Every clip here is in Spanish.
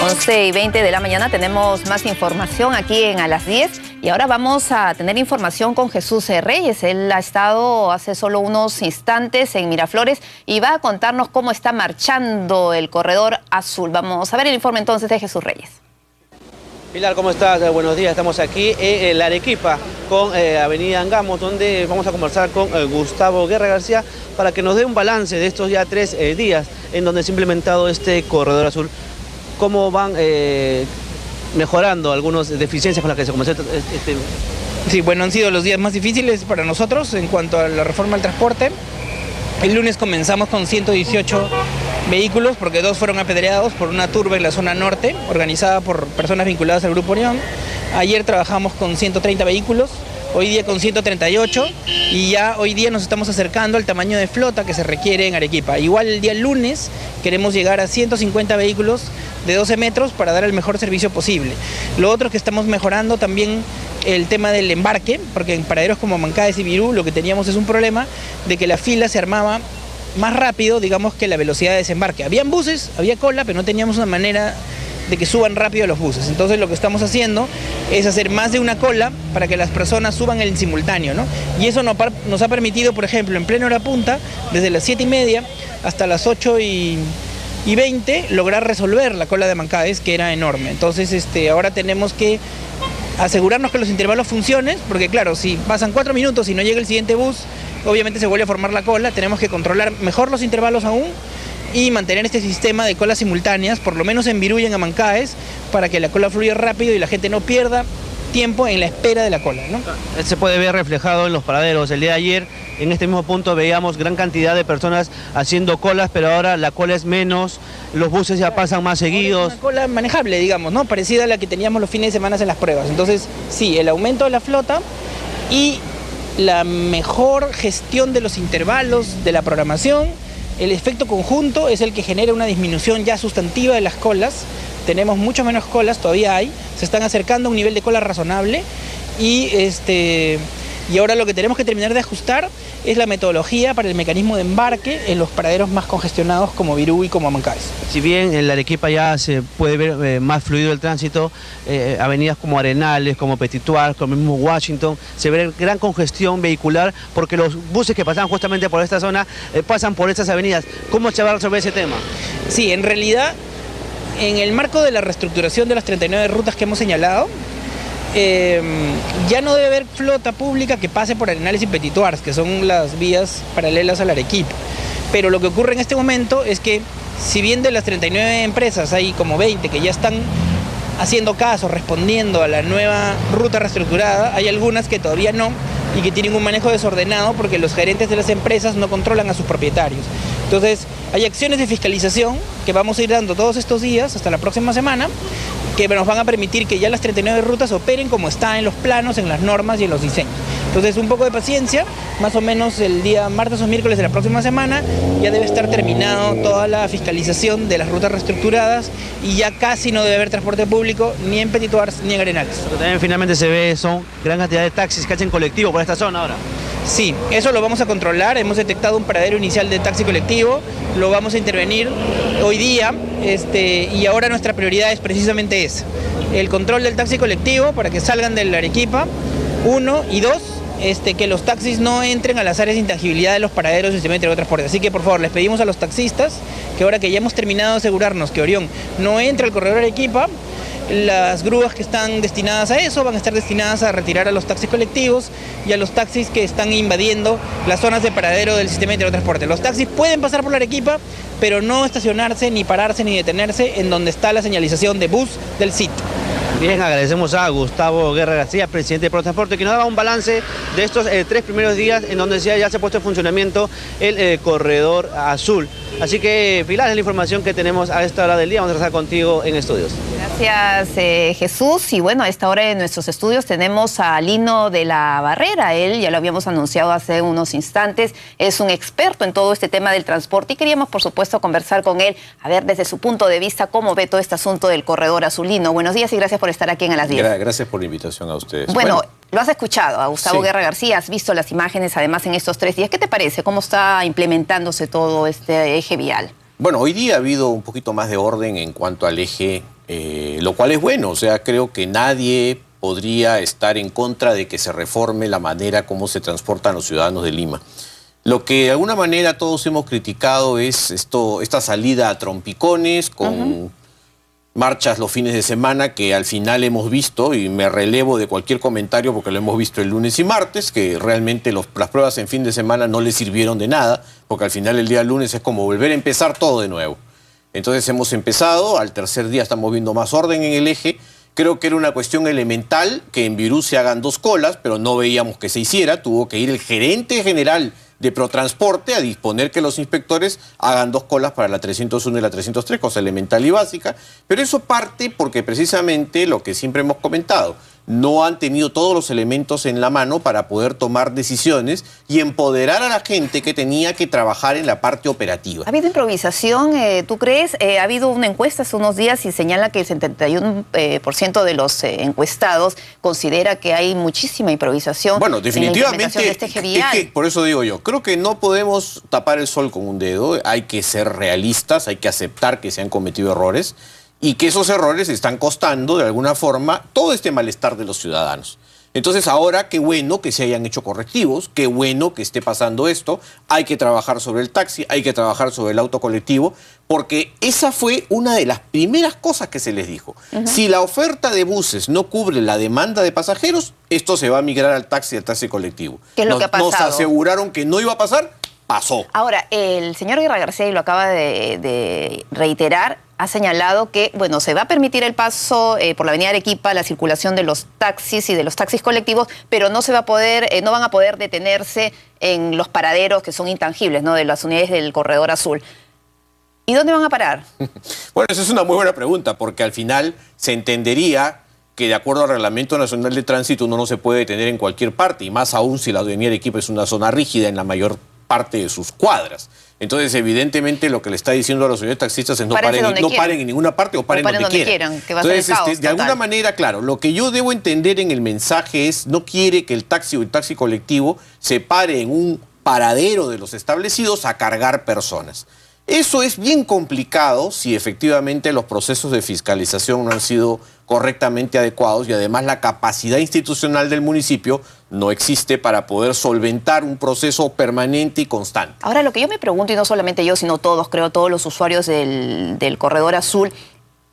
11:20 de la mañana tenemos más información aquí en A las 10 y ahora vamos a tener información con Jesús Reyes. Él ha estado hace solo unos instantes en Miraflores y va a contarnos cómo está marchando el corredor azul. Vamos a ver el informe entonces de Jesús Reyes. Pilar, ¿cómo estás? Buenos días. Estamos aquí en la Arequipa con Avenida Angamos, donde vamos a conversar con Gustavo Guerra García para que nos dé un balance de estos ya 3 días en donde se ha implementado este corredor azul. ¿Cómo van mejorando algunas deficiencias con las que se comenzó este? Sí, bueno, han sido los días más difíciles para nosotros en cuanto a la reforma del transporte. El lunes comenzamos con 118 vehículos porque 2 fueron apedreados por una turba en la zona norte, organizada por personas vinculadas al Grupo Unión. Ayer trabajamos con 130 vehículos, hoy día con 138 y ya hoy día nos estamos acercando al tamaño de flota que se requiere en Arequipa. Igual el día lunes queremos llegar a 150 vehículos de 12 metros para dar el mejor servicio posible. Lo otro es que estamos mejorando también el tema del embarque, porque en paraderos como Mancaes y Virú lo que teníamos es un problema de que la fila se armaba más rápido, digamos, que la velocidad de desembarque. Habían buses, había cola, pero no teníamos una manera de que suban rápido los buses. Entonces lo que estamos haciendo es hacer más de una cola para que las personas suban en simultáneo, ¿no? Y eso nos ha permitido, por ejemplo, en plena hora punta, desde las 7:30 hasta las 8:20, lograr resolver la cola de Mancaes, que era enorme. Entonces ahora tenemos que asegurarnos que los intervalos funcionen, porque claro, si pasan 4 minutos y no llega el siguiente bus, obviamente se vuelve a formar la cola. Tenemos que controlar mejor los intervalos aún y mantener este sistema de colas simultáneas, por lo menos en Virú y en Amancaes, para que la cola fluya rápido y la gente no pierda tiempo en la espera de la cola, ¿no? Se puede ver reflejado en los paraderos. El día de ayer, en este mismo punto, veíamos gran cantidad de personas haciendo colas, pero ahora la cola es menos, los buses ya pasan más seguidos. Es una cola manejable, digamos, ¿no? Parecida a la que teníamos los fines de semana en las pruebas. Entonces, sí, el aumento de la flota y la mejor gestión de los intervalos de la programación, el efecto conjunto es el que genera una disminución ya sustantiva de las colas. Tenemos mucho menos colas, todavía hay, se están acercando a un nivel de cola razonable y ahora lo que tenemos que terminar de ajustar es la metodología para el mecanismo de embarque en los paraderos más congestionados como Virú y como Amancaes. Si bien en la Arequipa ya se puede ver más fluido el tránsito, avenidas como Arenales, como Petituar, como el mismo Washington, se ve gran congestión vehicular porque los buses que pasan justamente por esta zona pasan por estas avenidas. ¿Cómo se va a resolver ese tema? Sí, en realidad, en el marco de la reestructuración de las 39 rutas que hemos señalado, ya no debe haber flota pública que pase por Arenales y Petituars, que son las vías paralelas a la Arequipa. Pero lo que ocurre en este momento es que, si bien de las 39 empresas hay como 20 que ya están haciendo caso, respondiendo a la nueva ruta reestructurada, hay algunas que todavía no y que tienen un manejo desordenado porque los gerentes de las empresas no controlan a sus propietarios. Entonces, hay acciones de fiscalización que vamos a ir dando todos estos días hasta la próxima semana, que nos van a permitir que ya las 39 rutas operen como está en los planos, en las normas y en los diseños. Entonces, un poco de paciencia, más o menos el día martes o miércoles de la próxima semana ya debe estar terminado toda la fiscalización de las rutas reestructuradas y ya casi no debe haber transporte público ni en Petituars ni en Arenales. Lo que también finalmente se ve son gran cantidad de taxis que hacen colectivo por esta zona ahora. Sí, eso lo vamos a controlar. Hemos detectado un paradero inicial de taxi colectivo, lo vamos a intervenir hoy día y ahora nuestra prioridad es precisamente esa, el control del taxi colectivo para que salgan de la Arequipa, 1, y 2, que los taxis no entren a las áreas de intangibilidad de los paraderos del sistema de transporte. Así que por favor les pedimos a los taxistas que ahora que ya hemos terminado de asegurarnos que Orión no entre al corredor Arequipa, las grúas que están destinadas a eso van a estar destinadas a retirar a los taxis colectivos y a los taxis que están invadiendo las zonas de paradero del sistema de transporte. Los taxis pueden pasar por la Arequipa, pero no estacionarse, ni pararse, ni detenerse en donde está la señalización de bus del sitio. Bien, agradecemos a Gustavo Guerra García, presidente de ProTransporte, que nos daba un balance de estos 3 primeros días en donde ya se ha puesto en funcionamiento el corredor azul. Así que, Pilar, es la información que tenemos a esta hora del día. Vamos a estar contigo en estudios. Gracias, Jesús. Y bueno, a esta hora en nuestros estudios tenemos a Lino de la Barrera. Él, ya lo habíamos anunciado hace unos instantes, es un experto en todo este tema del transporte y queríamos, por supuesto, conversar con él, a ver desde su punto de vista cómo ve todo este asunto del corredor azul. Lino, buenos días y gracias por estar aquí en A las 10. Gracias por la invitación a ustedes. Bueno, lo has escuchado a Gustavo Sí. Guerra García, has visto las imágenes además en estos 3 días. ¿Qué te parece? ¿Cómo está implementándose todo este eje vial? Bueno, hoy día ha habido un poquito más de orden en cuanto al eje lo cual es bueno. O sea, creo que nadie podría estar en contra de que se reforme la manera como se transportan los ciudadanos de Lima. Lo que de alguna manera todos hemos criticado es esta salida a trompicones con marchas los fines de semana que al final hemos visto, y me relevo de cualquier comentario porque lo hemos visto el lunes y martes, que realmente las pruebas en fin de semana no les sirvieron de nada, porque al final el día lunes es como volver a empezar todo de nuevo. Entonces hemos empezado, al tercer día estamos viendo más orden en el eje. Creo que era una cuestión elemental que en Virú se hagan 2 colas, pero no veíamos que se hiciera. Tuvo que ir el gerente general de Protransporte a disponer que los inspectores hagan 2 colas para la 301 y la 303, cosa elemental y básica. Pero eso parte porque precisamente lo que siempre hemos comentado, no han tenido todos los elementos en la mano para poder tomar decisiones y empoderar a la gente que tenía que trabajar en la parte operativa. ¿Ha habido improvisación, tú crees? Ha habido una encuesta hace unos días y señala que el 71% de los encuestados considera que hay muchísima improvisación. Bueno, definitivamente, en la implementación de este eje vial. es que por eso digo yo, creo que no podemos tapar el sol con un dedo, hay que ser realistas, hay que aceptar que se han cometido errores, y que esos errores están costando, de alguna forma, todo este malestar de los ciudadanos. Entonces ahora, qué bueno que se hayan hecho correctivos, qué bueno que esté pasando esto, hay que trabajar sobre el taxi, hay que trabajar sobre el auto colectivo, porque esa fue una de las primeras cosas que se les dijo. Si la oferta de buses no cubre la demanda de pasajeros, esto se va a migrar al taxi colectivo. ¿Qué es lo que ha pasado? Nos aseguraron que no iba a pasar, pasó. Ahora, el señor Guerra García, y lo acaba de reiterar, ha señalado que, bueno, se va a permitir el paso por la avenida Arequipa, la circulación de los taxis y de los taxis colectivos, pero no se va a poder, no van a poder detenerse en los paraderos que son intangibles, ¿no?, de las unidades del Corredor Azul. ¿Y dónde van a parar? Bueno, esa es una muy buena pregunta, porque al final se entendería que de acuerdo al Reglamento Nacional de Tránsito uno no se puede detener en cualquier parte, y más aún si la avenida Arequipa es una zona rígida en la mayor parte de sus cuadras. Entonces, evidentemente, lo que le está diciendo a los señores taxistas es no paren en ninguna parte o paren donde quieran. Que va a ser el caos, de alguna manera, claro, lo que yo debo entender en el mensaje es no quiere que el taxi o el taxi colectivo se pare en un paradero de los establecidos a cargar personas. Eso es bien complicado si efectivamente los procesos de fiscalización no han sido correctamente adecuados y además la capacidad institucional del municipio no existe para poder solventar un proceso permanente y constante. Ahora, lo que yo me pregunto, y no solamente yo, sino todos, creo, todos los usuarios del Corredor Azul,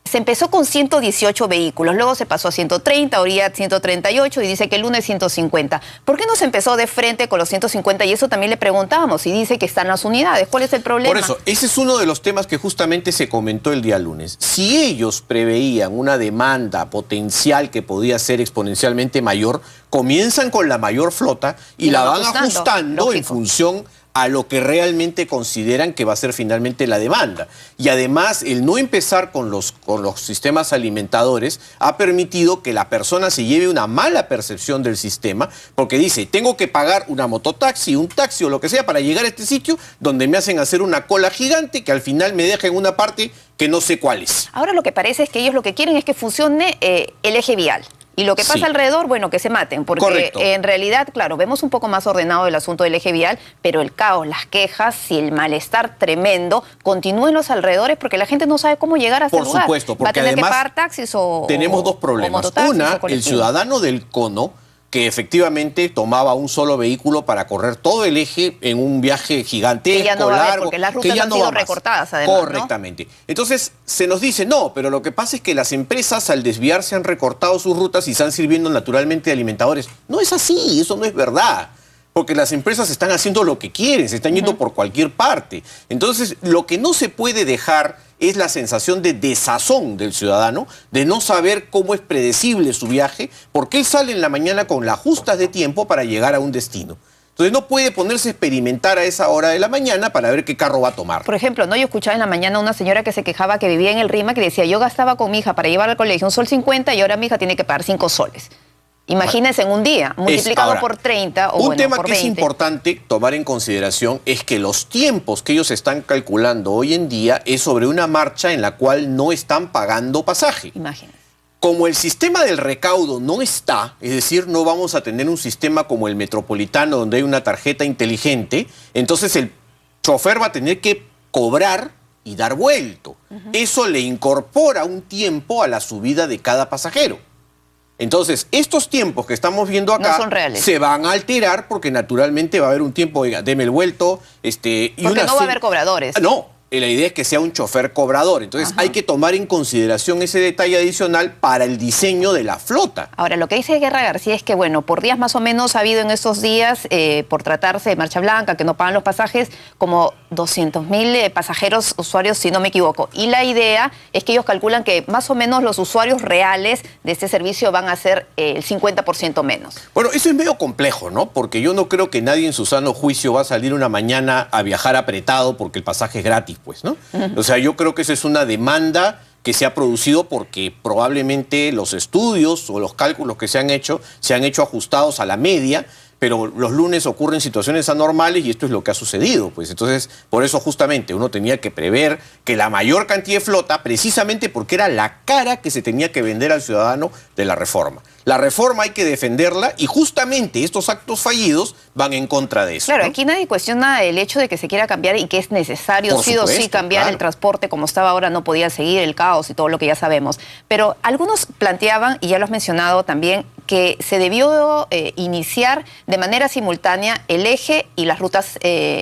se empezó con 118 vehículos, luego se pasó a 130, hoy a 138 y dice que el lunes 150. ¿Por qué no se empezó de frente con los 150? Y eso también le preguntábamos, y dice que están las unidades. ¿Cuál es el problema? Por eso, ese es uno de los temas que justamente se comentó el día lunes. Si ellos preveían una demanda potencial que podía ser exponencialmente mayor, comienzan con la mayor flota y la van ajustando en función a lo que realmente consideran que va a ser finalmente la demanda. Y además, el no empezar con los sistemas alimentadores ha permitido que la persona se lleve una mala percepción del sistema, porque dice, tengo que pagar una mototaxi, un taxi o lo que sea para llegar a este sitio donde me hacen hacer una cola gigante que al final me deja en una parte que no sé cuál es. Ahora lo que parece es que ellos lo que quieren es que funcione el eje vial. Y lo que pasa alrededor, bueno, que se maten, porque en realidad, claro, vemos un poco más ordenado el asunto del eje vial, pero el caos, las quejas y el malestar tremendo continúa en los alrededores porque la gente no sabe cómo llegar a ese lugar. Por supuesto, porque va a tener además que pagar taxis o tenemos dos problemas. Una, el ciudadano del cono, que efectivamente tomaba un solo vehículo para correr todo el eje en un viaje gigantesco, que ya no va a largo, haber, porque las rutas han sido recortadas además, correctamente, ¿no? Entonces se nos dice, no, pero lo que pasa es que las empresas al desviarse han recortado sus rutas y están sirviendo naturalmente de alimentadores. No es así, eso no es verdad. Porque las empresas están haciendo lo que quieren, se están yendo por cualquier parte. Entonces, lo que no se puede dejar es la sensación de desazón del ciudadano, de no saber cómo es predecible su viaje, porque él sale en la mañana con las justas de tiempo para llegar a un destino. Entonces no puede ponerse a experimentar a esa hora de la mañana para ver qué carro va a tomar. Por ejemplo, ¿no? Yo escuchaba en la mañana una señora que se quejaba que vivía en el Rima, que decía, yo gastaba con mi hija para llevar al colegio un sol 50 y ahora mi hija tiene que pagar 5 soles. Imagínense en un día, multiplicado por 30 o un tema por que 20. Es importante tomar en consideración es que los tiempos que ellos están calculando hoy en día es sobre una marcha en la cual no están pagando pasaje. Imagínense. Como el sistema del recaudo no está, es decir, no vamos a tener un sistema como el metropolitano donde hay una tarjeta inteligente, entonces el chofer va a tener que cobrar y dar vuelto. Eso le incorpora un tiempo a la subida de cada pasajero. Entonces, estos tiempos que estamos viendo acá no son reales. Se van a alterar porque naturalmente va a haber un tiempo, oiga, deme el vuelto. Y porque no va a haber cobradores. No, la idea es que sea un chofer cobrador. Entonces hay que tomar en consideración ese detalle adicional para el diseño de la flota. Ahora, lo que dice Guerra García es que, bueno, por días más o menos ha habido en estos días, por tratarse de marcha blanca, que no pagan los pasajes, como 200.000 pasajeros, usuarios, si no me equivoco. Y la idea es que ellos calculan que más o menos los usuarios reales de este servicio van a ser el 50% menos. Bueno, eso es medio complejo, ¿no? Porque yo no creo que nadie en su sano juicio va a salir una mañana a viajar apretado porque el pasaje es gratis, pues, ¿no? O sea, yo creo que esa es una demanda que se ha producido porque probablemente los estudios o los cálculos que se han hecho ajustados a la media, pero los lunes ocurren situaciones anormales y esto es lo que ha sucedido, pues. Entonces, por eso justamente uno tenía que prever que la mayor cantidad de flota, precisamente porque era la cara que se tenía que vender al ciudadano de la reforma. La reforma hay que defenderla y justamente estos actos fallidos van en contra de eso. Claro, ¿no? aquí nadie cuestiona el hecho de que se quiera cambiar y que es necesario Por sí o sí supuesto, cambiar claro. el transporte como estaba ahora, no podía seguir el caos y todo lo que ya sabemos. Pero algunos planteaban, y ya lo has mencionado también, que se debió iniciar de manera simultánea el eje y las rutas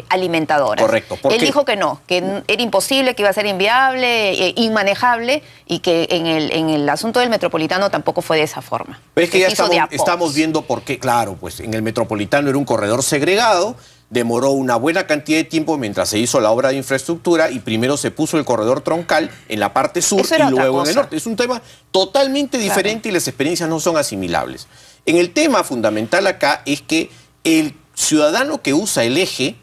alimentadoras. Correcto. ¿Por Él qué? dijo que no, que era imposible, que iba a ser inviable, inmanejable y que en el asunto del metropolitano tampoco fue de esa forma. Pero es que ya se hizo de a pocos. estamos viendo por qué, claro, pues en el metropolitano era un corredor segregado, demoró una buena cantidad de tiempo mientras se hizo la obra de infraestructura y primero se puso el corredor troncal en la parte sur Eso era y otra luego en el cosa. norte. Es un tema totalmente diferente y las experiencias no son asimilables. En el tema fundamental acá es que el ciudadano que usa el eje,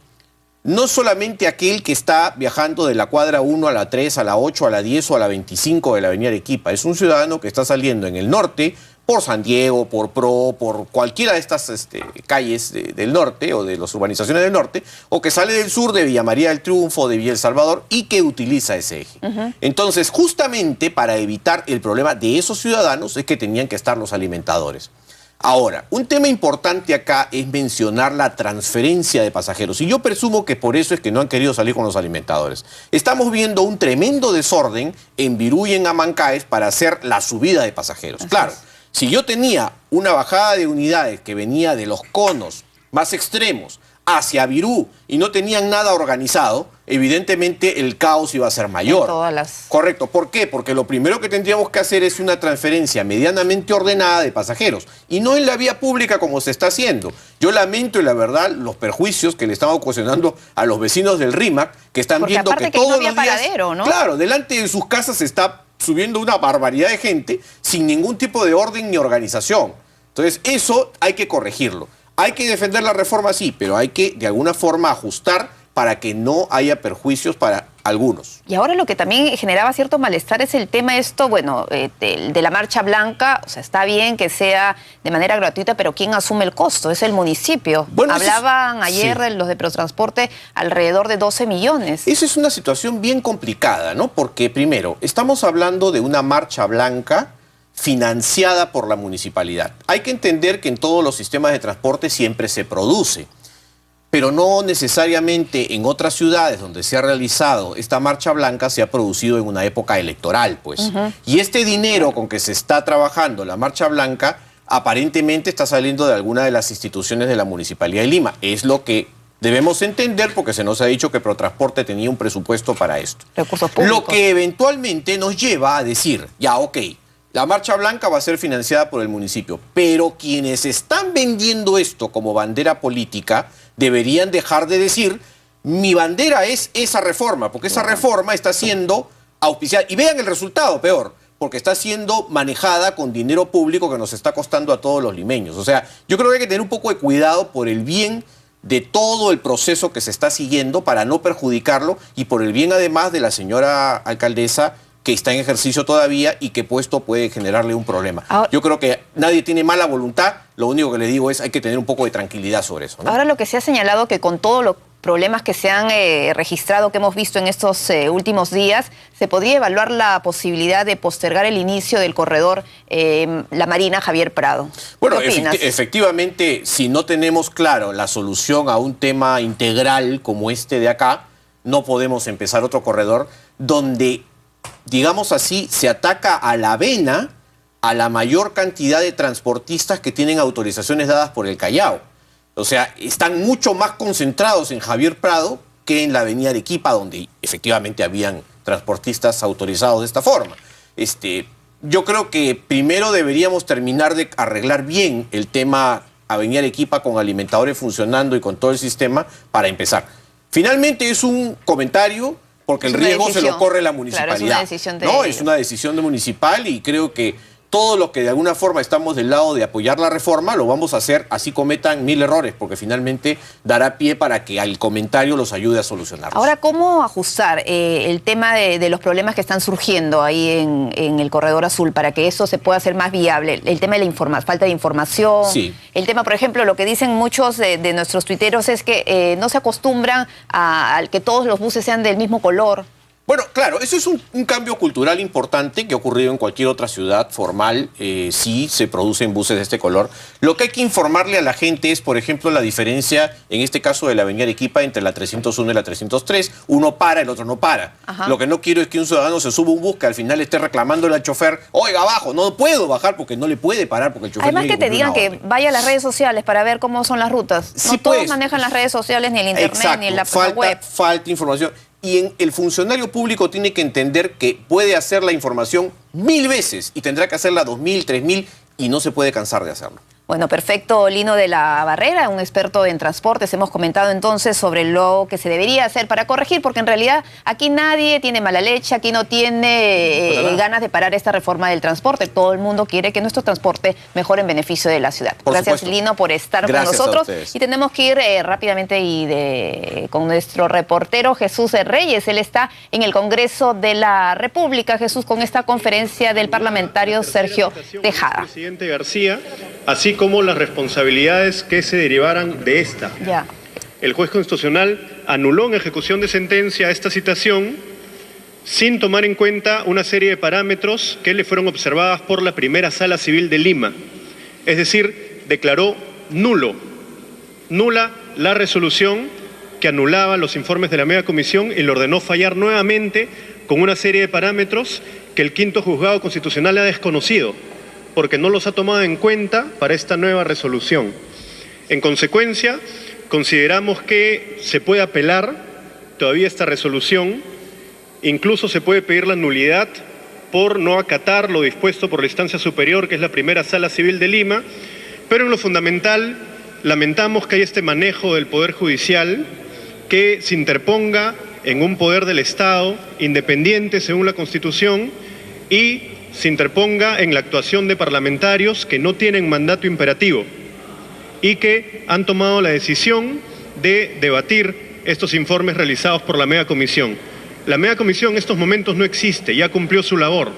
no solamente aquel que está viajando de la cuadra 1 a la 3, a la 8, a la 10 o a la 25 de la avenida Arequipa, es un ciudadano que está saliendo en el norte por San Diego, por Pro, por cualquiera de estas calles del norte o de las urbanizaciones del norte, o que sale del sur de Villa María del Triunfo, de Villa El Salvador, y que utiliza ese eje. Entonces, justamente para evitar el problema de esos ciudadanos es que tenían que estar los alimentadores. Ahora, un tema importante acá es mencionar la transferencia de pasajeros. Y yo presumo que por eso es que no han querido salir con los alimentadores. Estamos viendo un tremendo desorden en Virú y en Amancaes para hacer la subida de pasajeros. Claro, si yo tenía una bajada de unidades que venía de los conos más extremos hacia Virú y no tenían nada organizado, evidentemente el caos iba a ser mayor. Correcto. ¿Por qué? Porque lo primero que tendríamos que hacer es una transferencia medianamente ordenada de pasajeros y no en la vía pública como se está haciendo. Yo lamento y la verdad los perjuicios que le están ocasionando a los vecinos del RIMAC que están porque viendo que que todos no había los días, paradero, ¿no? Claro, delante de sus casas se está subiendo una barbaridad de gente sin ningún tipo de orden ni organización. Entonces eso hay que corregirlo. Hay que defender la reforma, sí, pero hay que de alguna forma ajustar para que no haya perjuicios para algunos. Y ahora lo que también generaba cierto malestar es el tema bueno, de la marcha blanca. O sea, está bien que sea de manera gratuita, pero ¿quién asume el costo? Es el municipio. Bueno, hablaban ayer los de Protransporte alrededor de 12 millones. Esa es una situación bien complicada, ¿no? Porque primero, estamos hablando de una marcha blanca financiada por la municipalidad. Hay que entender que en todos los sistemas de transporte siempre se produce, pero no necesariamente en otras ciudades donde se ha realizado esta marcha blanca se ha producido en una época electoral, pues. Y este dinero con que se está trabajando la marcha blanca aparentemente está saliendo de alguna de las instituciones de la Municipalidad de Lima. Es lo que debemos entender porque se nos ha dicho que Protransporte tenía un presupuesto para esto. Recursos públicos. Lo que eventualmente nos lleva a decir, ya, ok, la marcha blanca va a ser financiada por el municipio, pero quienes están vendiendo esto como bandera política deberían dejar de decir, mi bandera es esa reforma, porque esa reforma está siendo auspiciada. Y vean el resultado, peor, porque está siendo manejada con dinero público que nos está costando a todos los limeños. O sea, yo creo que hay que tener un poco de cuidado por el bien de todo el proceso que se está siguiendo para no perjudicarlo y por el bien además de la señora alcaldesa que está en ejercicio todavía y que puesto puede generarle un problema. Ahora, yo creo que nadie tiene mala voluntad, lo único que le digo es hay que tener un poco de tranquilidad sobre eso, ¿no? Ahora lo que se ha señalado que con todos los problemas que se han registrado, que hemos visto en estos últimos días, se podría evaluar la posibilidad de postergar el inicio del corredor La Marina Javier Prado. Bueno, efectivamente, si no tenemos claro la solución a un tema integral como este de acá, no podemos empezar otro corredor, donde, digamos así, se ataca a la vena a la mayor cantidad de transportistas que tienen autorizaciones dadas por el Callao. O sea, están mucho más concentrados en Javier Prado que en la avenida Arequipa, donde efectivamente habían transportistas autorizados de esta forma. Yo creo que primero deberíamos terminar de arreglar bien el tema avenida Arequipa con alimentadores funcionando y con todo el sistema para empezar. Finalmente es un comentario porque el riesgo se lo corre la municipalidad. Claro, es una decisión de municipal y creo que todos los que de alguna forma estamos del lado de apoyar la reforma, lo vamos a hacer así cometan 1000 errores, porque finalmente dará pie para que al comentario los ayude a solucionarlos. Ahora, ¿cómo ajustar el tema de los problemas que están surgiendo ahí en el Corredor Azul para que eso se pueda hacer más viable? El tema de la falta de información. Sí. El tema, por ejemplo, lo que dicen muchos de nuestros tuiteros es que no se acostumbran a que todos los buses sean del mismo color. Bueno, claro, eso es un cambio cultural importante que ha ocurrido en cualquier otra ciudad formal. Sí se producen buses de este color. Lo que hay que informarle a la gente es, por ejemplo, la diferencia, en este caso de la avenida Arequipa, entre la 301 y la 303. Uno para, el otro no para. Ajá. Lo que no quiero es que un ciudadano se suba a un bus que al final esté reclamándole al chofer, oiga, abajo, no puedo bajar porque no le puede parar porque el chofer Además que te digan que vaya a las redes sociales para ver cómo son las rutas. Sí, no todos manejan las redes sociales, ni el internet, exacto, ni la web. Falta información. Y el funcionario público tiene que entender que puede hacer la información 1000 veces y tendrá que hacerla 2000, 3000 y no se puede cansar de hacerlo. Bueno, perfecto, Lino de la Barrera, un experto en transportes. Hemos comentado entonces sobre lo que se debería hacer para corregir, porque en realidad aquí nadie tiene mala leche, aquí no tiene ganas de parar esta reforma del transporte. Todo el mundo quiere que nuestro transporte mejore en beneficio de la ciudad. Gracias, Lino, por estar con nosotros. Y tenemos que ir rápidamente con nuestro reportero Jesús Reyes. Él está en el Congreso de la República, Jesús, con esta conferencia del parlamentario Sergio Tejada. Presidente García, así como las responsabilidades que se derivaran de esta. Ya. El juez constitucional anuló en ejecución de sentencia esta citación sin tomar en cuenta una serie de parámetros que le fueron observadas por la primera Sala Civil de Lima. Es decir, declaró nula la resolución que anulaba los informes de la mega comisión y le ordenó fallar nuevamente con una serie de parámetros que el quinto juzgado constitucional ha desconocido, porque no los ha tomado en cuenta para esta nueva resolución. En consecuencia, consideramos que se puede apelar todavía esta resolución, incluso se puede pedir la nulidad por no acatar lo dispuesto por la instancia superior, que es la primera Sala Civil de Lima, pero en lo fundamental lamentamos que hay este manejo del Poder Judicial que se interponga en un poder del Estado independiente según la Constitución y se interponga en la actuación de parlamentarios que no tienen mandato imperativo y que han tomado la decisión de debatir estos informes realizados por la mega comisión. La mega comisión en estos momentos no existe, ya cumplió su labor.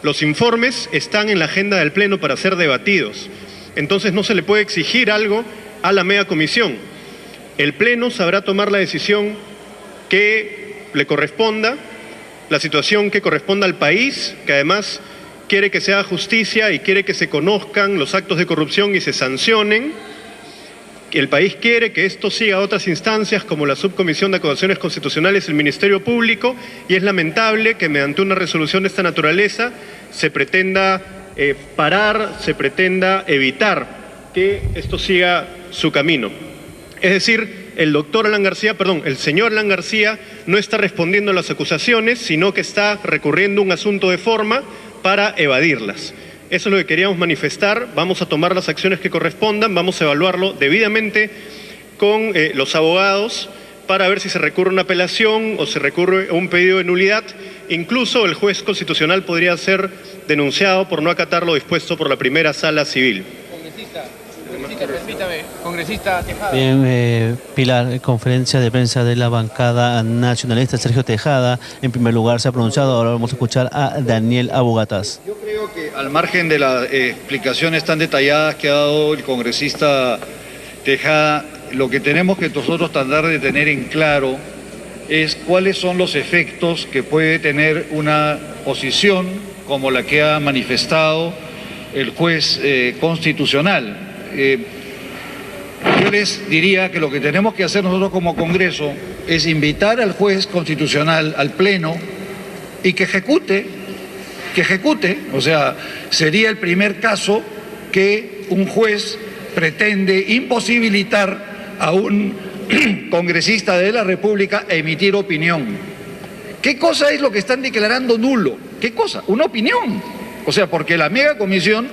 Los informes están en la agenda del Pleno para ser debatidos. Entonces no se le puede exigir algo a la mega comisión. El Pleno sabrá tomar la decisión que le corresponda, la situación que corresponda al país, que además quiere que se haga justicia y quiere que se conozcan los actos de corrupción y se sancionen. El país quiere que esto siga a otras instancias como la Subcomisión de Acusaciones Constitucionales y el Ministerio Público, y es lamentable que mediante una resolución de esta naturaleza se pretenda parar, se pretenda evitar que esto siga su camino. Es decir, el señor Alan García no está respondiendo a las acusaciones, sino que está recurriendo a un asunto de forma para evadirlas. Eso es lo que queríamos manifestar. Vamos a tomar las acciones que correspondan, vamos a evaluarlo debidamente con los abogados para ver si se recurre a una apelación o se recurre a un pedido de nulidad. Incluso el juez constitucional podría ser denunciado por no acatar lo dispuesto por la primera Sala Civil. Congresista Tejada. Bien, Pilar, conferencia de prensa de la bancada nacionalista Sergio Tejada. En primer lugar se ha pronunciado, ahora vamos a escuchar a Daniel Abogatás. Yo creo que al margen de las explicaciones tan detalladas que ha dado el congresista Tejada, lo que tenemos que nosotros tratar de tener en claro es cuáles son los efectos que puede tener una posición como la que ha manifestado el juez constitucional. Yo les diría que lo que tenemos que hacer nosotros como Congreso es invitar al juez constitucional, al Pleno, y que ejecute, o sea, sería el primer caso que un juez pretende imposibilitar a un congresista de la República a emitir opinión. ¿Qué cosa es lo que están declarando nulo? ¿Qué cosa? Una opinión. O sea, porque la megacomisión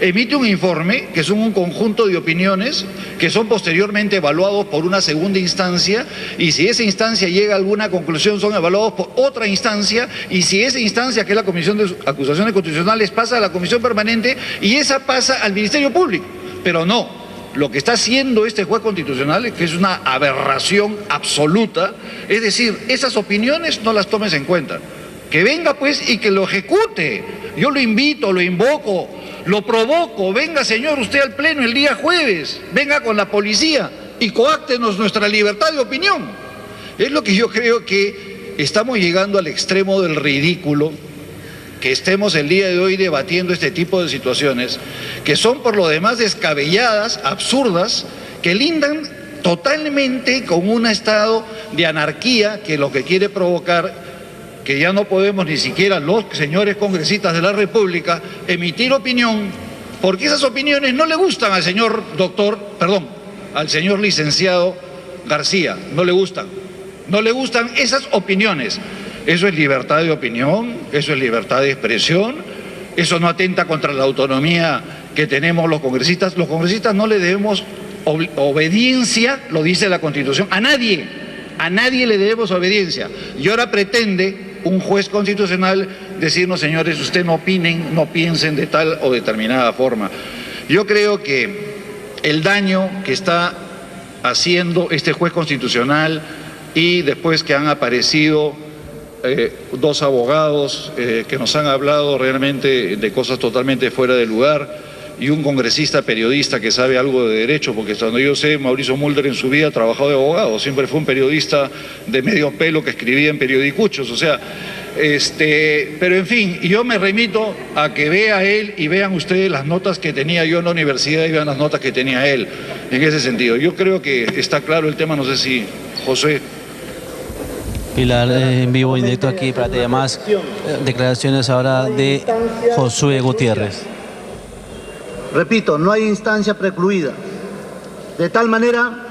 emite un informe, que son un conjunto de opiniones, que son posteriormente evaluados por una segunda instancia, y si esa instancia llega a alguna conclusión, son evaluados por otra instancia, y si esa instancia, que es la Comisión de Acusaciones Constitucionales, pasa a la Comisión Permanente, y esa pasa al Ministerio Público. Pero no, lo que está haciendo este juez constitucional, que es una aberración absoluta, es decir, esas opiniones no las tomes en cuenta. Que venga pues y que lo ejecute. Yo lo invito, lo invoco, lo provoco. Venga, señor, usted al pleno el día jueves, venga con la policía y coáctenos nuestra libertad de opinión. Es lo que yo creo que estamos llegando al extremo del ridículo, que estemos el día de hoy debatiendo este tipo de situaciones, que son por lo demás descabelladas, absurdas, que lindan totalmente con un estado de anarquía que lo que quiere provocar, que ya no podemos ni siquiera los señores congresistas de la República emitir opinión, porque esas opiniones no le gustan al señor al señor licenciado García, no le gustan esas opiniones. Eso es libertad de opinión, eso es libertad de expresión, eso no atenta contra la autonomía que tenemos los congresistas. Los congresistas no le debemos obediencia, lo dice la Constitución, a nadie le debemos obediencia. Y ahora pretende un juez constitucional decirnos, señores, ustedes no opinen, no piensen de tal o determinada forma. Yo creo que el daño que está haciendo este juez constitucional, y después que han aparecido dos abogados que nos han hablado realmente de cosas totalmente fuera de lugar, y un congresista periodista que sabe algo de derecho, porque cuando yo sé, Mauricio Mulder en su vida ha trabajado de abogado, siempre fue un periodista de medio pelo que escribía en periodicuchos, o sea, pero en fin, yo me remito a que vea él y vean ustedes las notas que tenía yo en la universidad y vean las notas que tenía él, en ese sentido. Yo creo que está claro el tema, no sé si José... Pilar, en vivo, en directo aquí para TVMás, declaraciones ahora de Josué Gutiérrez. Repito, no hay instancia precluida, de tal manera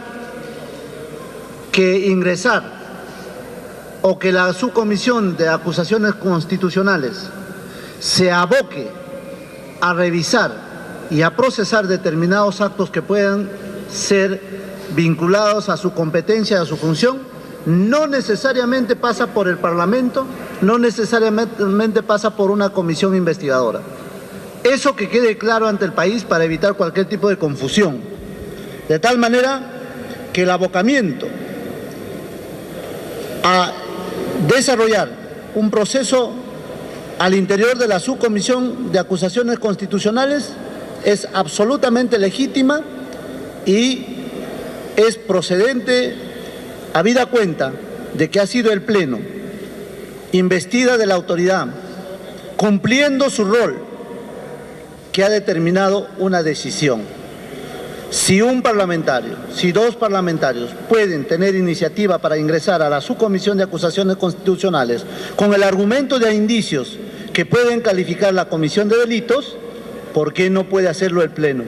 que ingresar o que la subcomisión de acusaciones constitucionales se aboque a revisar y a procesar determinados actos que puedan ser vinculados a su competencia, a su función, no necesariamente pasa por el Parlamento, no necesariamente pasa por una comisión investigadora. Eso que quede claro ante el país para evitar cualquier tipo de confusión. De tal manera que el abocamiento a desarrollar un proceso al interior de la subcomisión de acusaciones constitucionales es absolutamente legítima y es procedente, habida cuenta de que ha sido el Pleno, investida de la autoridad, cumpliendo su rol, que ha determinado una decisión. Si un parlamentario, si dos parlamentarios pueden tener iniciativa para ingresar a la subcomisión de acusaciones constitucionales con el argumento de indicios que pueden calificar la comisión de delitos, ¿por qué no puede hacerlo el Pleno?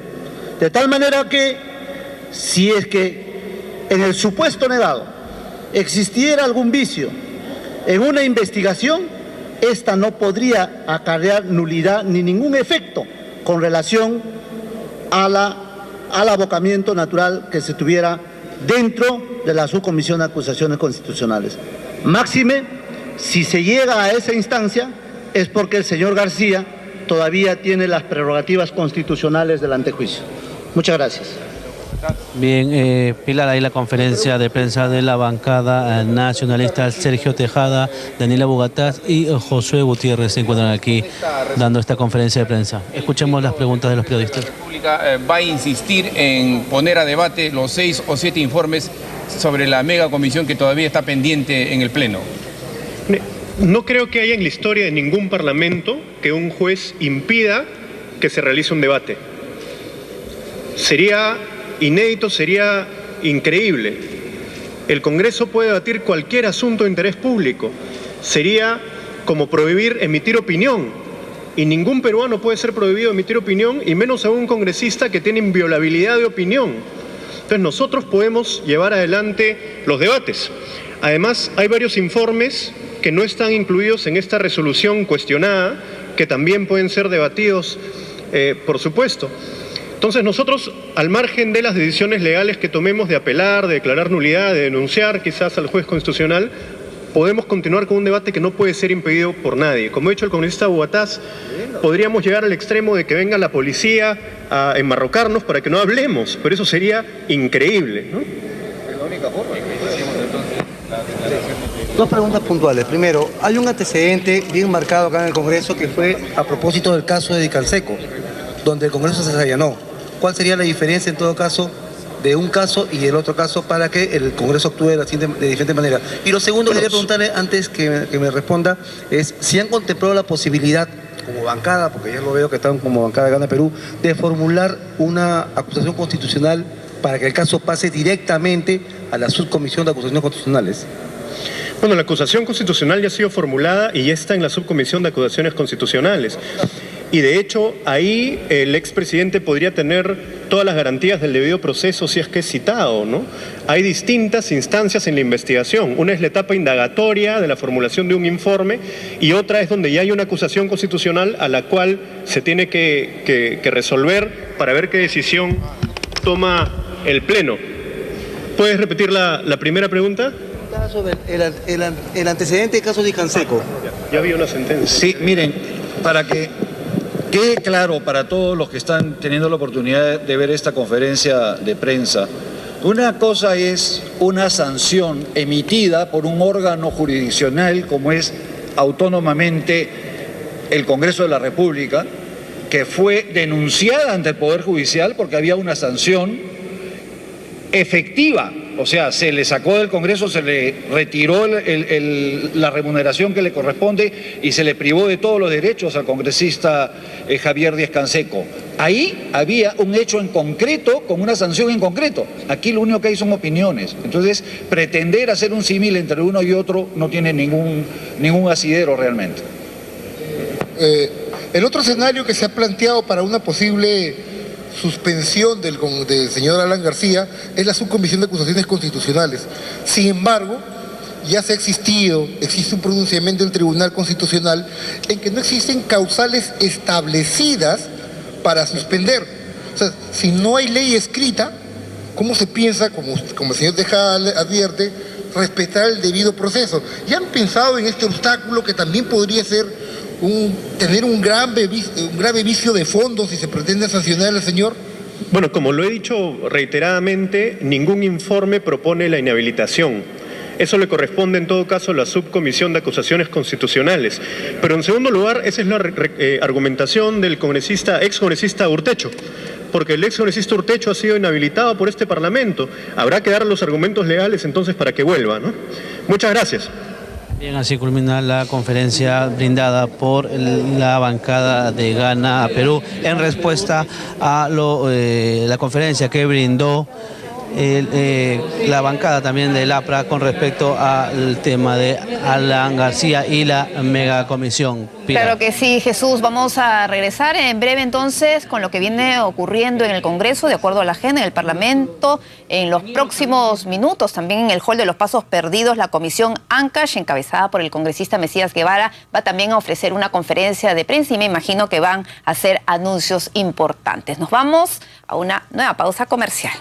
De tal manera que, si es que en el supuesto negado existiera algún vicio en una investigación, esta no podría acarrear nulidad ni ningún efecto con relación al abocamiento natural que se tuviera dentro de la subcomisión de acusaciones constitucionales. Máxime, si se llega a esa instancia, es porque el señor García todavía tiene las prerrogativas constitucionales del antejuicio. Muchas gracias. Bien, Pilar, ahí la conferencia de prensa de la bancada nacionalista. Sergio Tejada, Daniel Abugataz y Josué Gutiérrez se encuentran aquí dando esta conferencia de prensa. Escuchemos las preguntas de los periodistas. ¿La República va a insistir en poner a debate los 6 o 7 informes sobre la megacomisión que todavía está pendiente en el Pleno? No creo que haya en la historia de ningún parlamento que un juez impida que se realice un debate. Sería inédito, sería increíble. El Congreso puede debatir cualquier asunto de interés público. Sería como prohibir emitir opinión. Y ningún peruano puede ser prohibido emitir opinión, y menos aún un congresista que tiene inviolabilidad de opinión. Entonces nosotros podemos llevar adelante los debates. Además, hay varios informes que no están incluidos en esta resolución cuestionada, que también pueden ser debatidos, por supuesto. Entonces nosotros, al margen de las decisiones legales que tomemos de apelar, de declarar nulidad, de denunciar quizás al juez constitucional, podemos continuar con un debate que no puede ser impedido por nadie. Como ha dicho el congresista Bogotás, podríamos llegar al extremo de que venga la policía a enmarrocarnos para que no hablemos, pero eso sería increíble, ¿no? Es la única forma que hacemos entonces la declaración. Dos preguntas puntuales. Primero, hay un antecedente bien marcado acá en el Congreso que fue a propósito del caso de Dicanseco, donde el Congreso se allanó. ¿Cuál sería la diferencia en todo caso de un caso y del otro caso para que el Congreso actúe de diferente manera? Y lo segundo que quería preguntarle antes que me responda es si han contemplado la posibilidad como bancada, porque ya lo veo que están como bancada de Gana Perú, de formular una acusación constitucional para que el caso pase directamente a la subcomisión de acusaciones constitucionales. Bueno, la acusación constitucional ya ha sido formulada y ya está en la subcomisión de acusaciones constitucionales. Y de hecho, ahí el expresidente podría tener todas las garantías del debido proceso si es que es citado, ¿no? Hay distintas instancias en la investigación. Una es la etapa indagatoria de la formulación de un informe y otra es donde ya hay una acusación constitucional a la cual se tiene que resolver para ver qué decisión toma el Pleno. ¿Puedes repetir la primera pregunta? Sobre el antecedente del caso de Dicanseco. Ya había una sentencia. Sí, miren, para que quede claro para todos los que están teniendo la oportunidad de ver esta conferencia de prensa, una cosa es una sanción emitida por un órgano jurisdiccional como es autónomamente el Congreso de la República, que fue denunciada ante el Poder Judicial porque había una sanción efectiva. O sea, se le sacó del Congreso, se le retiró la remuneración que le corresponde y se le privó de todos los derechos al congresista Javier Díaz-Canseco. Ahí había un hecho en concreto con una sanción en concreto. Aquí lo único que hay son opiniones. Entonces, pretender hacer un símil entre uno y otro no tiene ningún asidero realmente. El otro escenario que se ha planteado para una posible suspensión del señor Alan García es la subcomisión de acusaciones constitucionales. Sin embargo, ya existe un pronunciamiento del Tribunal Constitucional en que no existen causales establecidas para suspender. O sea, si no hay ley escrita, ¿cómo se piensa, como el señor Tejada advierte, respetar el debido proceso? ¿Ya han pensado en este obstáculo que también podría ser tener un grave vicio de fondo si se pretende sancionar al señor? Bueno, como lo he dicho reiteradamente, ningún informe propone la inhabilitación. Eso le corresponde en todo caso a la subcomisión de acusaciones constitucionales. Pero en segundo lugar, esa es la argumentación del excongresista Urtecho, porque el excongresista Urtecho ha sido inhabilitado por este Parlamento. Habrá que dar los argumentos legales entonces para que vuelva, ¿no? Muchas gracias. Bien, así culmina la conferencia brindada por la bancada de Gana Perú en respuesta a la conferencia que brindó la bancada también del APRA con respecto al tema de Alan García y la megacomisión. Pilar. Claro que sí, Jesús. Vamos a regresar en breve entonces con lo que viene ocurriendo en el Congreso, de acuerdo a la agenda en el Parlamento. En los próximos minutos, también en el hall de los pasos perdidos, la comisión Ancash, encabezada por el congresista Mesías Guevara, va también a ofrecer una conferencia de prensa y me imagino que van a hacer anuncios importantes. Nos vamos a una nueva pausa comercial.